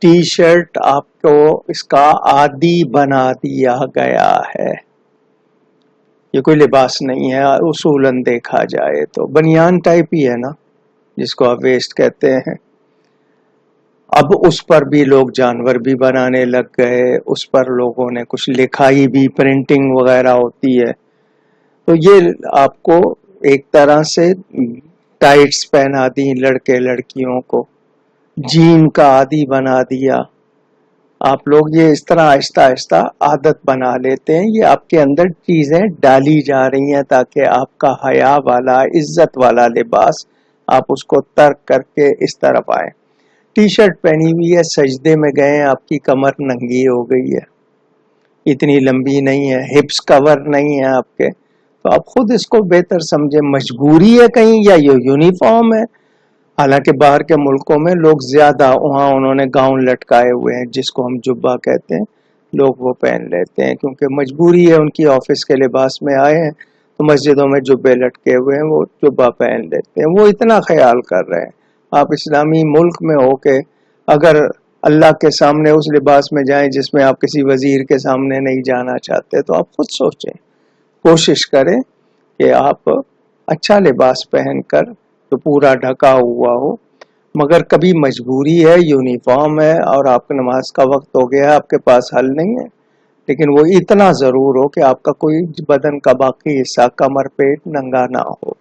T shirt آپ کو اس کا عادی بنا دیا گیا ہے. یہ کوئی لباس نہیں ہے اصولاً دیکھا جائے تو، بنیان ٹائپ ہی ہے نا جس کو آپ ویسٹ کہتے ہیں. اب اس پر بھی لوگ جانور بھی بنانے لگ گئے، اس پر لوگوں نے کچھ لکھائی بھی، پرنٹنگ وغیرہ ہوتی ہے. تو یہ آپ کو ایک طرح سے ٹائٹس پہنا دی لڑکے لڑکیوں کو، جین کا عادی بنا دیا. آپ لوگ یہ اس طرح آہستہ آہستہ عادت بنا لیتے ہیں. یہ آپ کے اندر چیزیں ڈالی جا رہی ہیں تاکہ آپ کا حیا والا، عزت والا لباس آپ اس کو ترک کر کے اس طرف آئیں. ٹی شرٹ پہنی ہوئی ہے، سجدے میں گئے، آپ کی کمر ننگی ہو گئی ہے، اتنی لمبی نہیں ہے، ہپس کور نہیں ہے آپ کے، تو آپ خود اس کو بہتر سمجھیں. مجبوری ہے کہیں یا یہ یونیفارم ہے؟ حالانکہ باہر کے ملکوں میں لوگ زیادہ وہاں انہوں نے گاؤن لٹکائے ہوئے ہیں جس کو ہم جبہ کہتے ہیں، لوگ وہ پہن لیتے ہیں کیونکہ مجبوری ہے ان کی، آفس کے لباس میں آئے ہیں تو مسجدوں میں جبے لٹکے ہوئے ہیں، وہ جبہ پہن لیتے ہیں. وہ اتنا خیال کر رہے ہیں. آپ اسلامی ملک میں ہو کے اگر اللہ کے سامنے اس لباس میں جائیں جس میں آپ کسی وزیر کے سامنے نہیں جانا چاہتے تو آپ خود سوچیں، کوشش کریں کہ آپ اچھا لباس پہن کر تو پورا ڈھکا ہوا ہو. مگر کبھی مجبوری ہے، یونیفارم ہے اور آپ کی نماز کا وقت ہو گیا ہے، آپ کے پاس حل نہیں ہے، لیکن وہ اتنا ضرور ہو کہ آپ کا کوئی بدن کا باقی حصہ کمر پیٹ ننگا نہ ہو.